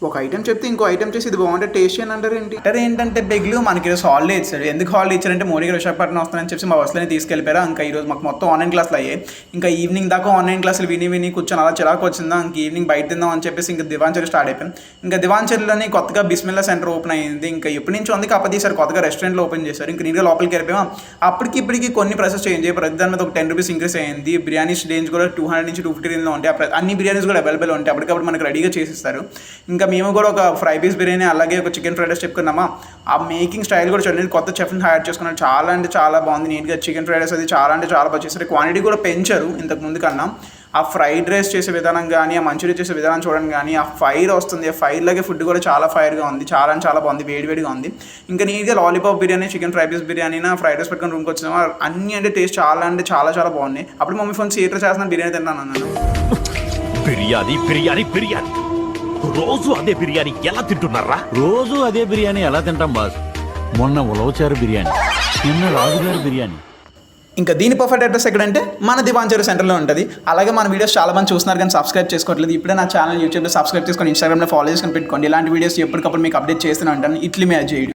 ఒక ఐటమ్ చెప్తే ఇంకో ఐటమ్ చేసి ఇది బాగుంటే టేస్ట్ అని అంటారు ఏంటి? అంటే ఏంటంటే బెగ్లు మనకి ఈరోజు హాలిడే ఇచ్చాడు. ఎందుకు హాలిడే ఇచ్చారంటే మోడీ గారు విశాఖపట్నం వస్తానని చెప్పి మా బస్సులని తీసుకెళ్ళిపోయారు. ఇంకా ఈరోజు మాకు మొత్తం ఆన్లైన్ క్లాసులు అయ్యాయి. ఇంకా ఈవినింగ్ దాకా ఆన్లైన్ క్లాసులు విని కూర్చొని అలా చిరాకు వచ్చిందా, ఇంక ఈవినింగ్ బయట తిందాం అని చెప్పేసి ఇంకా దివాంచరి స్టార్ట్ అయిపోయింది. ఇంకా దివాంచరిలోని కొత్తగా బిస్మిల్లా సెంటర్ ఓపెన్ అయ్యింది. ఇంకా ఎప్పటి నుంచి ఉంది, కాకపోతే ఈసారి కొత్తగా రెస్టారెంట్లో ఓపెన్ చేశారు. ఇంకా నీట్గా లోపలికి వెళ్ళిపోయాం. ఇప్పటికి కొన్ని ప్రైసెస్ చేంజ్ అయ్యి ప్రతి దాని మీద ఒక 10 రూపీస్ ఇంక్రీస్ అయ్యింది. బిర్యానీస్ రేంజ్ కూడా 200 నుంచి 250 రేంజ్లో ఉంటాయి. అన్ని బిర్యానీస్ కూడా అవైలబుల్ ఉంటాయి. అప్పటికప్పుడు మనకు రెడీగా చేసిస్తారు. ఇంకా మేము కూడా ఒక ఫ్రై పీస్ బిర్యానీ అలాగే ఒక చికెన్ ఫ్రైడ్ రైస్ చెప్పుకున్నామా. ఆ మేకింగ్ స్టైల్ కూడా చూడండి, కొత్త చెఫ్ని హైర్ చేసుకున్నాను. చాలా అంటే చాలా బాగుంది. నీట్గా చికెన్ ఫ్రైడ్ రైస్ అది చాలా అంటే చాలా బాగా చేస్తారు. క్వాంటిటీ కూడా పెంచారు ఇంతకు ముందు కన్నా. ఆ ఫ్రైడ్ రైస్ చేసే విధానం కానీ, ఆ మంచూరియా చేసే విధానం చూడండి కానీ, ఆ ఫైర్ వస్తుంది. ఆ ఫైర్ లాగే ఫుడ్ కూడా చాలా ఫైర్గా ఉంది. చాలా అంటే చాలా బాగుంది, వేడివేడిగా ఉంది. ఇంకా నీట్గా lollipop biryani, chicken fry piece biryani, fried rice పెట్టుకొని రూమ్కి వచ్చినామా. అన్నీ అంటే టేస్ట్ చాలా అంటే చాలా చాలా బాగున్నాయి. అప్పుడు మమ్మీ ఫోన్ సీటర్ చేస్తున్నాను, బిర్యానీ తిన్నాను అన్నాను. బిర్యానీ బిర్యానీ బిర్యానీ రోజు అదే బిర్యానీ ఎలా తింటున్నారా? రోజు అదే బిర్యానీ ఎలా తింటాం బాస్? మొన్న ఉలవచారు బిర్యానీ, నిన్న రాజుగారి బిర్యానీ. ఇంకా దీని పర్ఫెక్ట్ అడ్రస్ ఎక్కడంటే మన దివాంచరి సెంటర్లో ఉంటుంది. అలాగే మన వీడియోస్ చాలా మంది చూస్తున్నారు కానీ సబ్స్క్రైబ్ చేసుకోవట్లేదు. ఇప్పుడే నా ఛానల్ యూట్యూబ్లో సబ్స్క్రైబ్ చేసుకొని ఇన్స్టాగ్రామ్లో ఫాలో చేసుకొని పెట్టుకోండి. ఇలాంటి వీడియోస్ ఎప్పటికప్పుడు మీకు అప్డేట్ చేస్తూనే ఉంటాను. ఇట్లీ మే అజయ్.